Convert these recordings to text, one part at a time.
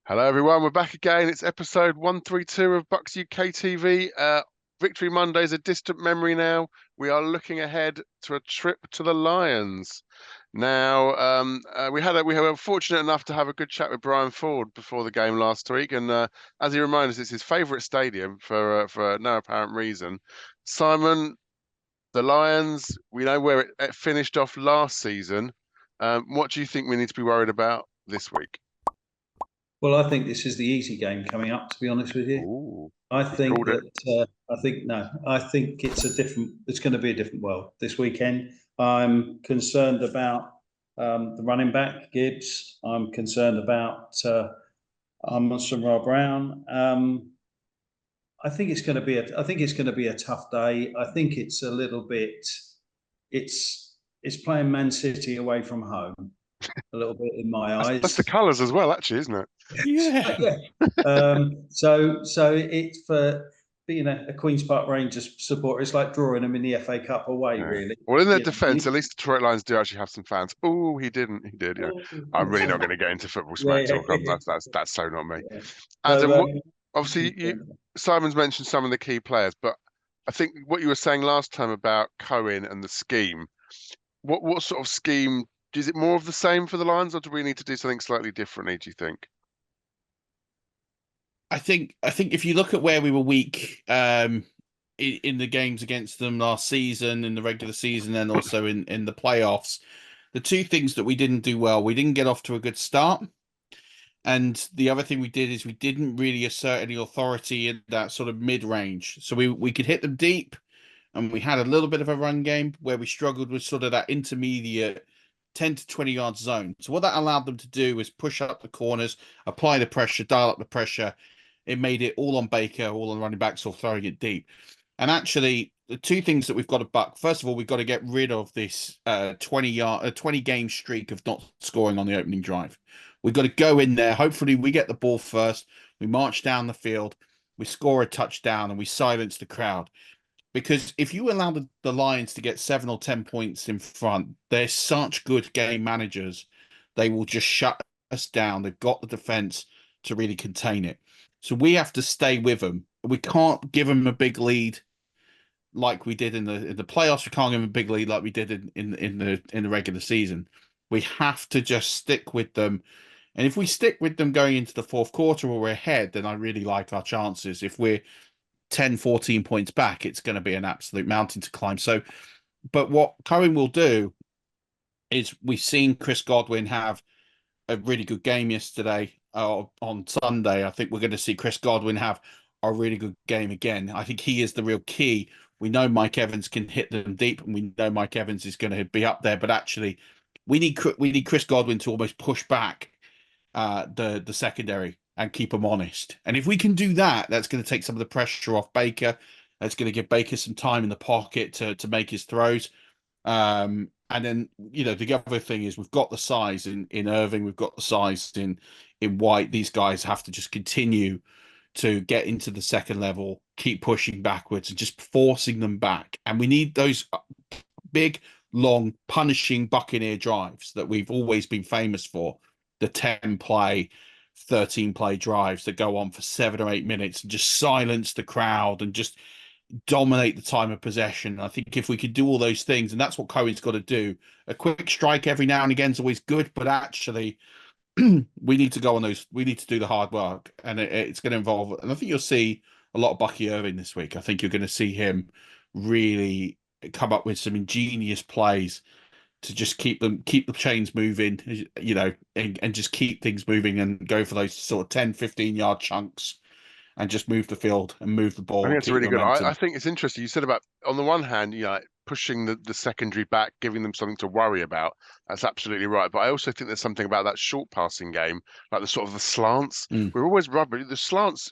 Hello, everyone. We're back again. It's episode 132 of Bucs UK TV. Victory Monday is a distant memory now. We are looking ahead to a trip to the Lions. Now, we were fortunate enough to have a good chat with Brian Ford before the game last week, and as he reminded us, it's his favourite stadium for no apparent reason. Simon, the Lions. We know where it finished off last season. What do you think we need to be worried about this week? Well, I think this is the easy game coming up, to be honest with you. Ooh, I you think called it. that I think it's going to be a different world this weekend. I'm concerned about the running back Gibbs. I'm concerned about Amon-Ra Brown. I think it's going to be a tough day. I think it's a little bit. It's playing Man City away from home a little bit in my That's the eyes. colours as well, actually, isn't it? Yeah. Yeah. So it's for a Queens Park Rangers supporter. It's like drawing them in the FA Cup away, Yeah. really. Well, in their You know, defence, at least the Detroit Lions do actually have some fans. Oh, he didn't. He did. Yeah. I'm really not going to get into football smack yeah, talk. That's so not me. yeah. Adam, So obviously, Simon's mentioned some of the key players, but I think what you were saying last time about Cohen and the scheme. What sort of scheme? Is it more of the same for the Lions, or do we need to do something slightly differently? Do you think? I think if you look at where we were weak in the games against them last season, in the regular season, and also in the playoffs, the two things that we didn't do well, we didn't get off to a good start. And the other thing we did is we didn't really assert any authority in that sort of mid-range. So we could hit them deep, and we had a little bit of a run game where we struggled with sort of that intermediate 10 to 20 yard zone. So what that allowed them to do was push up the corners, apply the pressure, dial up the pressure. It made it all on Baker, all on running backs, or throwing it deep. And actually, the two things that we've got to buck. First of all, we've got to get rid of this 20 game streak of not scoring on the opening drive. We've got to go in there. Hopefully, we get the ball first. We march down the field. We score a touchdown, and we silence the crowd. Because if you allow the Lions to get 7 or 10 points in front, they're such good game managers. They will just shut us down. They've got the defense to really contain it. So we have to stay with them. We can't give them a big lead like we did in the playoffs. We can't give them a big lead like we did in the regular season. We have to just stick with them. And if we stick with them going into the fourth quarter or we're ahead, then I really like our chances. If we're 10, 14 points back, it's going to be an absolute mountain to climb. So, but what Cohen will do is we've seen Chris Godwin have a really good game yesterday on Sunday. I think we're going to see Chris Godwin have a really good game again. I think he is the real key. We know Mike Evans can hit them deep, and we know Mike Evans is going to be up there. But actually, we need Chris Godwin to almost push back the secondary and keep them honest. And if we can do that, that's going to take some of the pressure off Baker. That's going to give Baker some time in the pocket to make his throws. And then, the other thing is we've got the size in Irving, we've got the size in White. These guys have to just continue to get into the second level, keep pushing backwards and just forcing them back. And we need those big, long, punishing Buccaneer drives that we've always been famous for. The 10-play, 13-play drives that go on for 7 or 8 minutes and just silence the crowd and just dominate the time of possession. I think if we could do all those things, and that's what Cohen's got to do. A quick strike every now and again is always good, but actually we need to go on those. We need to do the hard work, and it's going to involve. And I think you'll see a lot of Bucky Irving this week. I think you're going to see him really come up with some ingenious plays to just keep the chains moving, and just keep things moving and go for those sort of 10, 15-yard chunks and just move the field and move the ball. I think it's keep really good. momentum. I think it's interesting. You said about, on the one hand, pushing the secondary back, giving them something to worry about. That's absolutely right. But I also think there's something about that short passing game, like the sort of the slants. We're always rubber. The slants,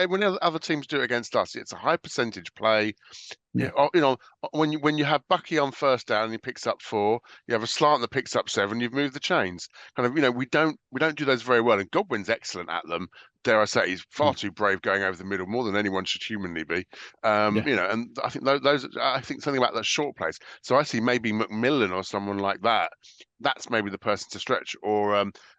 when other teams do it against us, it's a high percentage play. Yeah. When you have Bucky on first down and he picks up 4, you have a slant that picks up 7, you've moved the chains. Kind of, we don't do those very well, and Godwin's excellent at them. Dare I say, he's far too brave going over the middle, more than anyone should humanly be. And I think I think something about those short plays. So I see maybe McMillan or someone like that that's maybe the person to stretch. Or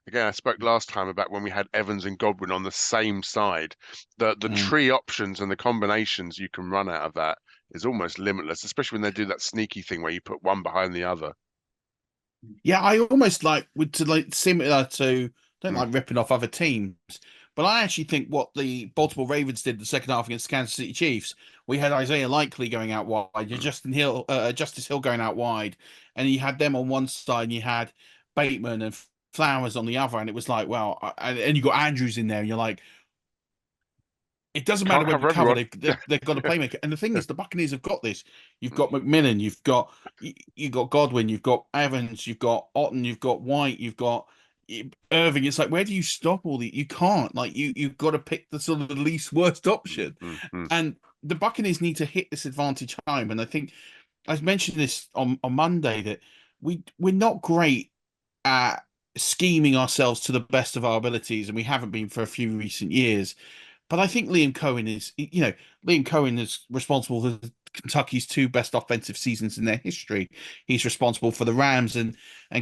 again, I spoke last time about when we had Evans and Godwin on the same side. The tree options and the combinations you can run out of that is almost limitless, especially when they do that sneaky thing where you put one behind the other. Yeah, I almost like similar to, don't like ripping off other teams, but I actually think what the Baltimore Ravens did the second half against Kansas City Chiefs, we had Isaiah Likely going out wide, Justice Hill going out wide, and you had them on one side, and you had Bateman and Flowers on the other, and it was like, well, and you got Andrews in there, and you're like, it doesn't matter Can't where we cover cover, everyone. they've got a playmaker. And the thing is, the Buccaneers have got this. You've got McMillan, you've got Godwin, you've got Evans, you've got Otten, you've got White, you've got Irving. It's like, where do you stop all the? You can't. Like you've got to pick the sort of the least worst option. And the Buccaneers need to hit this advantage home. And I think I mentioned this on Monday that we're not great at scheming ourselves to the best of our abilities, and we haven't been for a few recent years. But I think Liam Cohen is responsible for Kentucky's two best offensive seasons in their history. He's responsible for the Rams and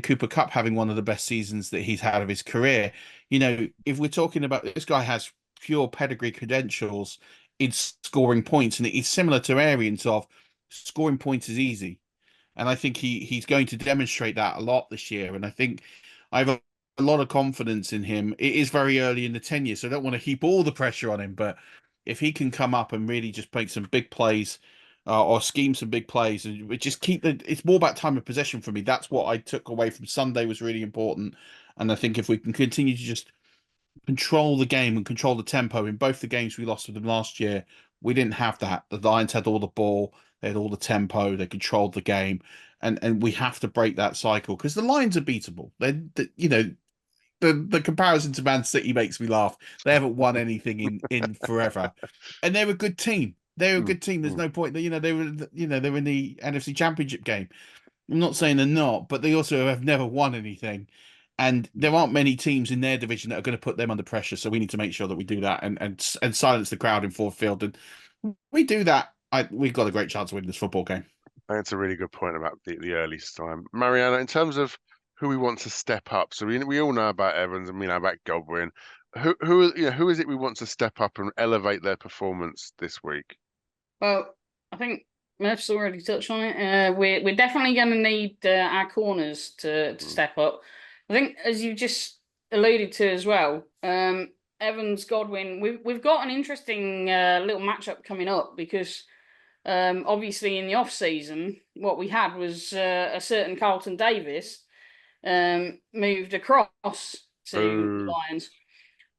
Cooper Kupp having one of the best seasons that he's had of his career. You know, if we're talking about, this guy has pure pedigree credentials in scoring points, and it's similar to Arians of scoring points is easy. And I think he's going to demonstrate that a lot this year. And I think I have a lot of confidence in him. It is very early in the tenure, so I don't want to heap all the pressure on him. But if he can come up and really just make some big plays or scheme some big plays, and just it's more about time of possession for me. That's what I took away from Sunday was really important. And I think if we can continue to just control the game and control the tempo in both the games we lost with them last year, we didn't have that. The Lions had all the ball, they had all the tempo, they controlled the game, and we have to break that cycle because the Lions are beatable. The comparison to Man City makes me laugh. They haven't won anything in forever, and they're a good team. They're a good team. There's no point that they were they're in the NFC Championship game. I'm not saying they're not, but they also have never won anything. And there aren't many teams in their division that are going to put them under pressure. So we need to make sure that we do that and silence the crowd in Ford Field. And we do that, we've got a great chance of winning this football game. That's a really good point about the early time. Marianna, in terms of who we want to step up, so we all know about Evans and we know about Godwin. Who is it we want to step up and elevate their performance this week? Well, I think Murf's already touched on it. We're definitely going to need our corners to step up. I think, as you just alluded to as well, Evans, Godwin, we've got an interesting little matchup coming up because obviously in the off season, what we had was a certain Carlton Davis moved across to the Lions,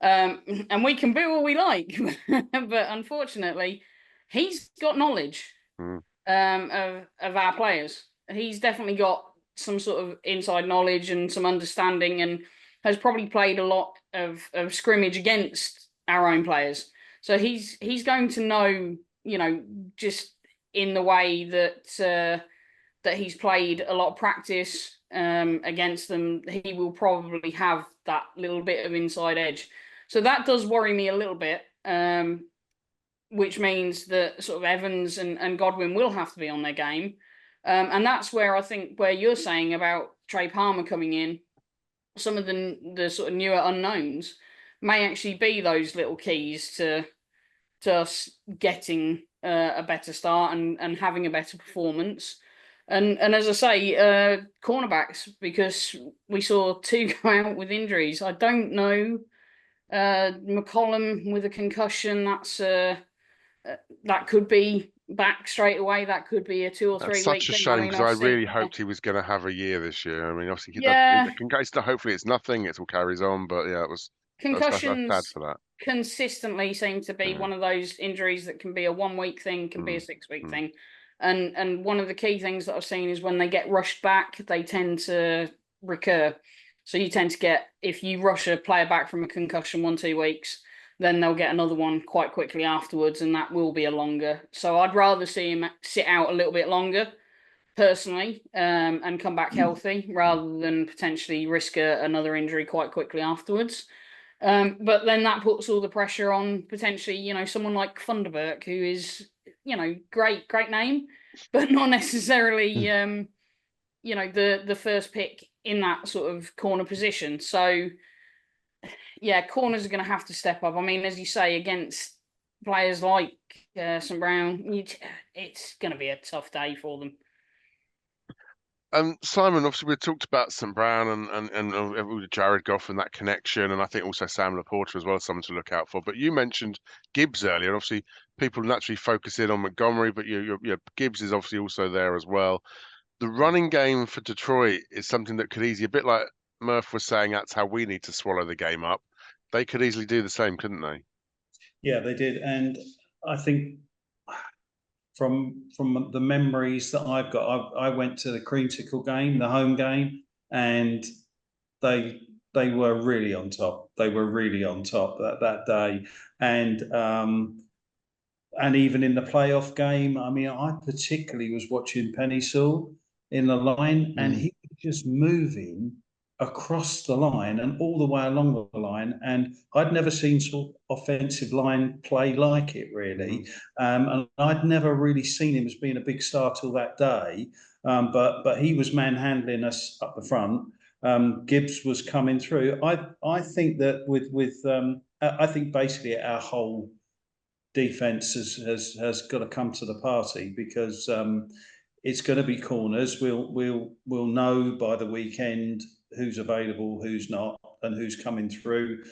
and we can boo all we like, but unfortunately, he's got knowledge of our players. He's definitely got some sort of inside knowledge and some understanding, and has probably played a lot of scrimmage against our own players. So he's going to know, just in the way that that he's played a lot of practice against them, he will probably have that little bit of inside edge. So that does worry me a little bit, which means that sort of Evans and Godwin will have to be on their game. And that's where I think where you're saying about Trey Palmer coming in, some of the sort of newer unknowns may actually be those little keys to us getting a better start and having a better performance. And as I say, cornerbacks, because we saw two go out with injuries. I don't know. McCollum with a concussion, that could be back straight away. That could be a 2 or 3 week thing. Such a shame because I really hoped he was going to have a year this year. I mean, obviously, hopefully it's nothing. It all carries on. But yeah, concussions sad for that. Consistently seem to be one of those injuries that can be a 1 week thing, can be a 6 week thing. And one of the key things that I've seen is when they get rushed back, they tend to recur. So you tend to get, if you rush a player back from a concussion 1-2 weeks, then they'll get another one quite quickly afterwards, and that will be a longer. So I'd rather see him sit out a little bit longer, personally, and come back healthy, rather than potentially risk another injury quite quickly afterwards. But then that puts all the pressure on potentially, someone like Funderburk, who is, great name, but not necessarily, the first pick in that sort of corner position. So, yeah, corners are going to have to step up. I mean, as you say, against players like St Brown, it's going to be a tough day for them. Simon, obviously we talked about St Brown and Jared Goff and that connection, and I think also Sam Laporta as well, someone to look out for. But you mentioned Gibbs earlier, and obviously people naturally focus in on Montgomery, but Gibbs is obviously also there as well. The running game for Detroit is something that could easily, a bit like Murf was saying, that's how we need to swallow the game up. They could easily do the same, couldn't they? Yeah, they did, and I think from the memories that I've got, I went to the Creamsicle game, the home game, and they were really on top. They were really on top that day, and even in the playoff game, I mean, I particularly was watching Penny Sewell in the line, and he was just moving across the line and all the way along the line. And I'd never seen sort of offensive line play like it, really. And I'd never really seen him as being a big star till that day. But he was manhandling us up the front. Gibbs was coming through. I think that I think basically our whole defense has got to come to the party, because it's going to be corners. We'll know by the weekend who's available, who's not, and who's coming through.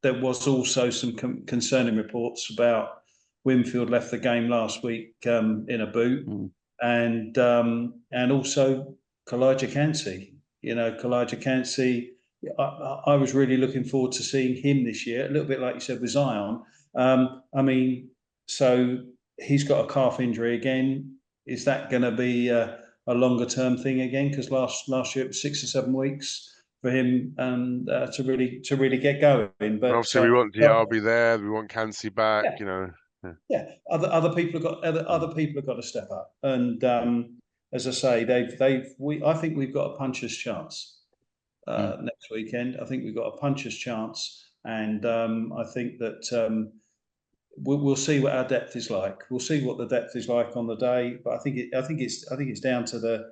There was also some concerning reports about Winfield left the game last week in a boot, and also Kalijah Cansey. Kalijah Cansey. I was really looking forward to seeing him this year. A little bit like you said with Zion. I mean, so he's got a calf injury again. Is that going to be a longer term thing again? Because last year it was 6 or 7 weeks for him to really get going. But obviously we want Diaby there. We want Cansey back. Yeah. Yeah, other people have got to step up. And as I say, I think we've got a puncher's chance next weekend. I think we've got a puncher's chance, and I think that. We'll see what our depth is like. We'll see what the depth is like on the day. But I think it's down to the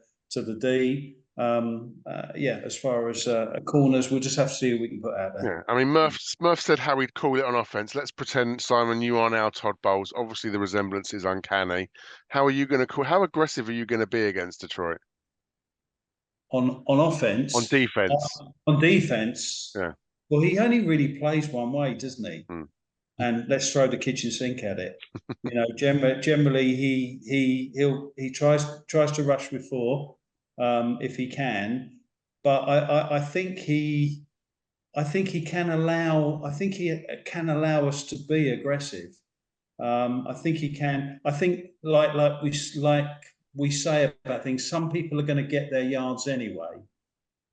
D. As far as corners, we'll just have to see who we can put out there. Yeah, I mean, Murf said how he'd call it on offense. Let's pretend, Simon, you are now Todd Bowles. Obviously, the resemblance is uncanny. How are you going to call? How aggressive are you going to be against Detroit? On offense, on defense, yeah. Well, he only really plays one way, doesn't he? And let's throw the kitchen sink at it. Generally, he tries to rush with 4 if he can, but I think he can allow us to be aggressive. I think he can. I think like we say about things. Some people are going to get their yards anyway,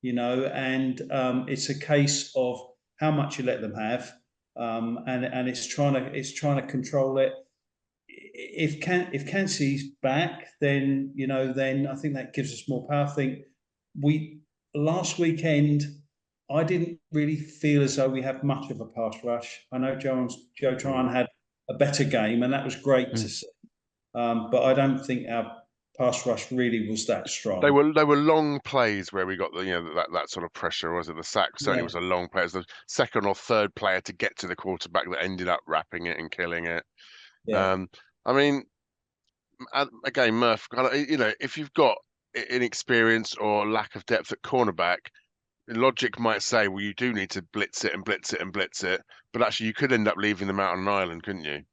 and it's a case of how much you let them have. And it's trying to control it. If Cansey's back, then I think that gives us more power. I think last weekend I didn't really feel as though we had much of a pass rush. I know Joe Tryon had a better game, and that was great to see. But I don't think our pass rush really was that strong. They were long plays where we got that sort of pressure. Was it the sack? Certainly was a long play. It was the second or third player to get to the quarterback that ended up wrapping it and killing it. Yeah. I mean, again, Murf, if you've got inexperience or lack of depth at cornerback, logic might say, well, you do need to blitz it and blitz it and blitz it, but actually you could end up leaving them out on an island, couldn't you?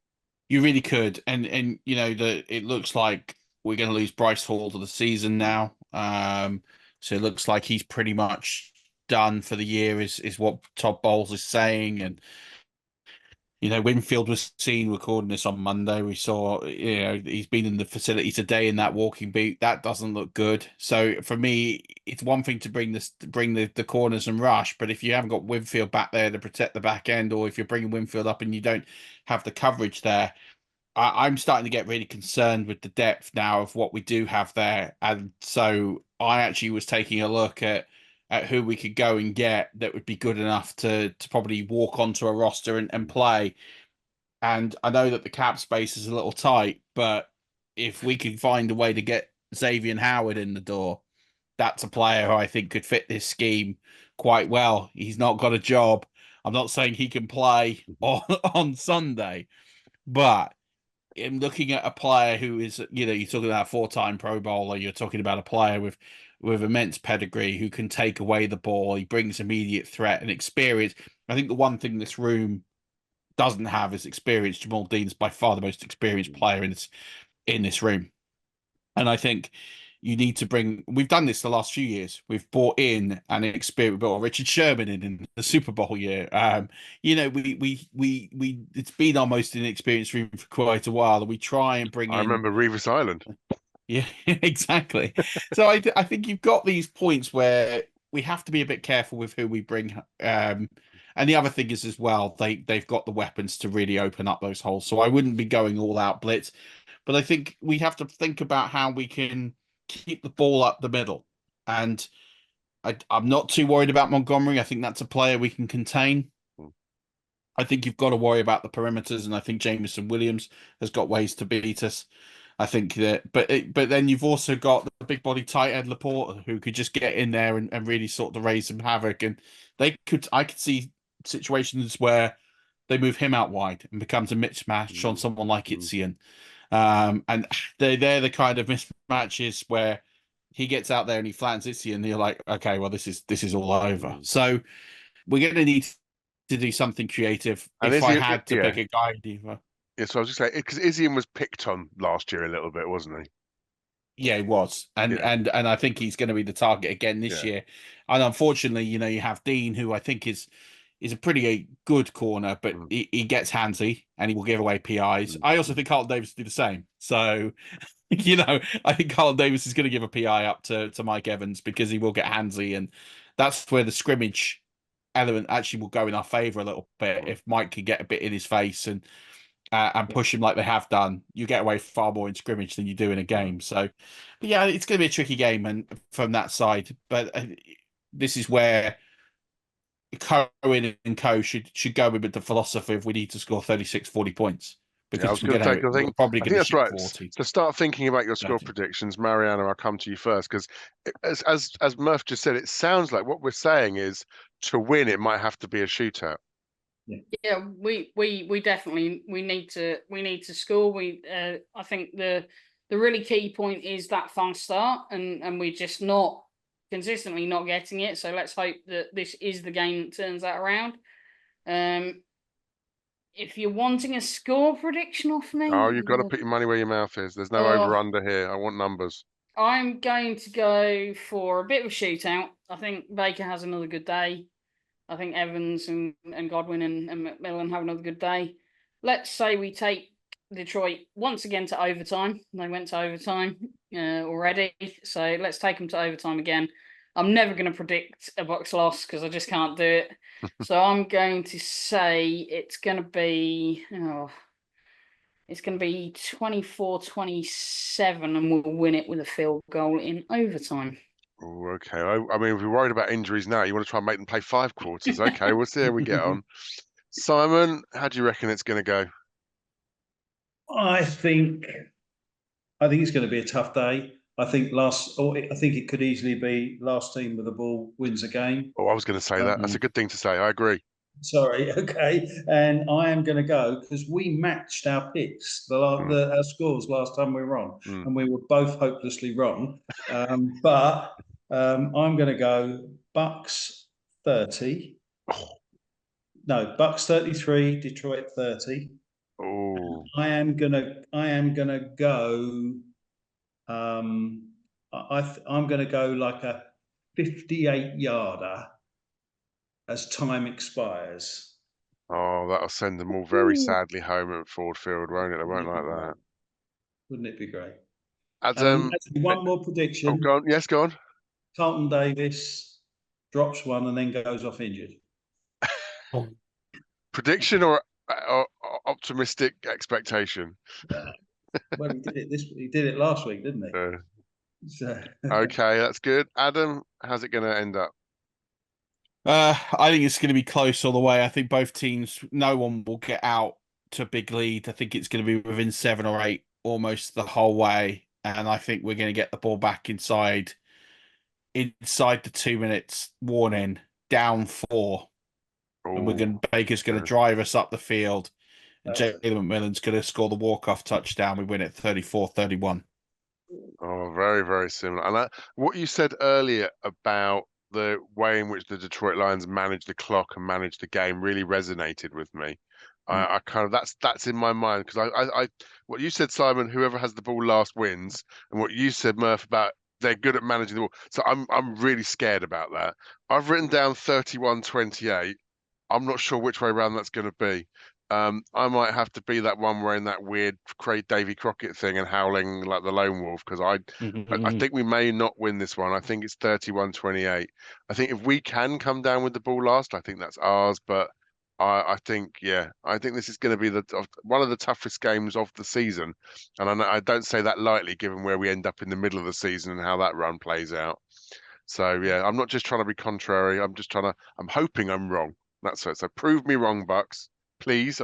You really could, and it looks like we're going to lose Bryce Hall to the season now. So it looks like he's pretty much done for the year, is what Todd Bowles is saying. And Winfield was seen recording this on Monday. We saw, he's been in the facility today in that walking boot. That doesn't look good. So for me, it's one thing to bring the corners and rush, but if you haven't got Winfield back there to protect the back end, or if you're bringing Winfield up and you don't have the coverage there, I'm starting to get really concerned with the depth now of what we do have there. And so I actually was taking a look at who we could go and get that would be good enough to probably walk onto a roster and play. And I know that the cap space is a little tight, but if we could find a way to get Xavier Howard in the door, that's a player who I think could fit this scheme quite well. He's not got a job. I'm not saying he can play on Sunday, but in looking at a player who is, you're talking about a 4-time Pro Bowler, you're talking about a player with immense pedigree who can take away the ball. He brings immediate threat and experience. I think the one thing this room doesn't have is experience. Jamal Dean's by far the most experienced player in this room. And I think you need to bring. We've done this the last few years. We've brought in an experienced, brought Richard Sherman in the Super Bowl year. We it's been our most inexperienced room for quite a while, and we try and bring I in. remember Revis Island. Yeah, exactly. So I think you've got these points where we have to be a bit careful with who we bring. And the other thing is as well, they've got the weapons to really open up those holes. So I wouldn't be going all out blitz, but I think we have to think about how we can keep the ball up the middle. And I'm not too worried about Montgomery. I think that's a player we can contain. I think you've got to worry about the perimeters, and I think Jameson Williams has got ways to beat us. I think that, but then you've also got the big body tight end Laporte who could just get in there and really sort of raise some havoc. And I could see situations where they move him out wide and becomes a mismatch on someone like Itzian. And they're the kind of mismatches where he gets out there and he flattens Itzian, and you're like, okay, well, this is all over. So we're going to need to do something creative. And if I had to pick a guy, yeah, so I was just saying, because Izzian was picked on last year a little bit, wasn't he? yeah, he was, and I think he's going to be the target again this year. And unfortunately, you have Dean, who I think is a pretty good corner, but he gets handsy and he will give away PIs. I also think Carlton Davis will do the same. So, I think Carlton Davis is going to give a PI up to Mike Evans because he will get handsy, and that's where the scrimmage element actually will go in our favour a little bit. If Mike can get a bit in his face and push him like they have done, you get away far more in scrimmage than you do in a game. So, but yeah, it's going to be a tricky game, and from that side. But this is where Cohen and Co should go with the philosophy of we need to score 36, 40 points. Because I was going to take. we're probably I going think to that's right. 40. So start thinking about your score predictions, Marianna. I'll come to you first because, as Murf just said, it sounds like what we're saying is to win, it might have to be a shootout. Yeah, we definitely need to score. I think the really key point is that fast start, and we're just not consistently not getting it. So let's hope that this is the game that turns that around. If you're wanting a score prediction off me, Oh, you've got to put your money where your mouth is. There's no over under here. I want numbers. I'm going to go for a bit of a shootout. I think Baker has another good day. I think Evans and Godwin and McMillan have another good day. Let's say we take Detroit once again to overtime. They went to overtime already, so let's take them to overtime again. I'm never going to predict a Bucs loss because I just can't do it. So I'm going to say it's going to be 24-27, and we'll win it with a field goal in overtime. Oh, okay. I mean, if you're worried about injuries now, you want to try and make them play 5 quarters. Okay, we'll see how we get on. Simon, how do you reckon it's going to go? I think it's going to be a tough day. I think it could easily be last team with the ball wins a game. Oh, I was going to say that. That's a good thing to say. I agree. Sorry, okay. And I am going to go because we matched our picks, our scores last time we were on, and we were both hopelessly wrong. But I'm going to go Bucs 30. No, Bucs 33, Detroit 30. Oh, I am gonna go. I'm going to go like a 58-yarder as time expires. Oh, that'll send them all very sadly home at Ford Field, won't it? They won't like that. Wouldn't it be great? Adam, one more prediction. Oh, go on. Yes, go on. Carlton Davis drops one and then goes off injured. Prediction or optimistic expectation? Well, he did it last week, didn't he? So. Okay, that's good. Adam, how's it going to end up? I think it's going to be close all the way. I think both teams, no one will get out to a big lead. I think it's going to be within 7 or 8 almost the whole way. And I think we're going to get the ball back inside inside the 2 minutes warning, down 4. And Ooh. Baker's going to drive us up the field. And Perfect. Jalen McMillan's going to score the walk-off touchdown. We win it 34-31. Oh, very, very similar. And what you said earlier about the way in which the Detroit Lions manage the clock and manage the game really resonated with me. I kind of that's in my mind because I what you said, Simon, whoever has the ball last wins, and what you said, Murph, about they're good at managing the ball. So I'm really scared about that. I've written down 31-28. I'm not sure which way around that's going to be. I might have to be that one wearing that weird Davy Crockett thing and howling like the lone wolf because I think we may not win this one. I think it's 31-28. I think if we can come down with the ball last, I think that's ours. But I think this is going to be one of the toughest games of the season, and I don't say that lightly given where we end up in the middle of the season and how that run plays out. So yeah, I'm not just trying to be contrary. I'm hoping I'm wrong. That's it. So prove me wrong, Bucks, please.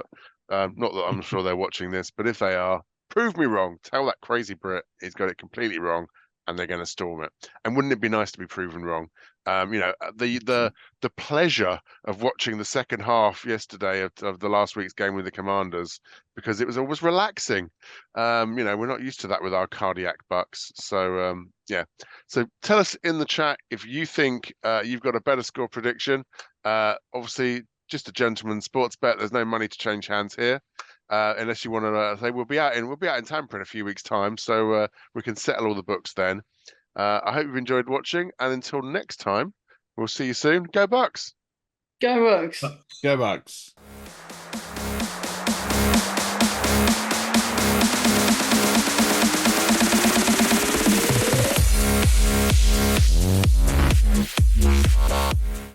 Not that I'm sure they're watching this, but if they are, prove me wrong. Tell that crazy Brit he's got it completely wrong, and they're going to storm it. And wouldn't it be nice to be proven wrong? The pleasure of watching the second half yesterday of the last week's game with the Commanders, because it was always relaxing. We're not used to that with our cardiac Bucks. So yeah. So tell us in the chat if you think you've got a better score prediction. Obviously, just a gentleman's sports bet. There's no money to change hands here, unless you want to say we'll be out in Tampa in a few weeks' time, so we can settle all the books then. I hope you've enjoyed watching, and until next time, we'll see you soon. Go Bucks! Go Bucs. Go Bucks.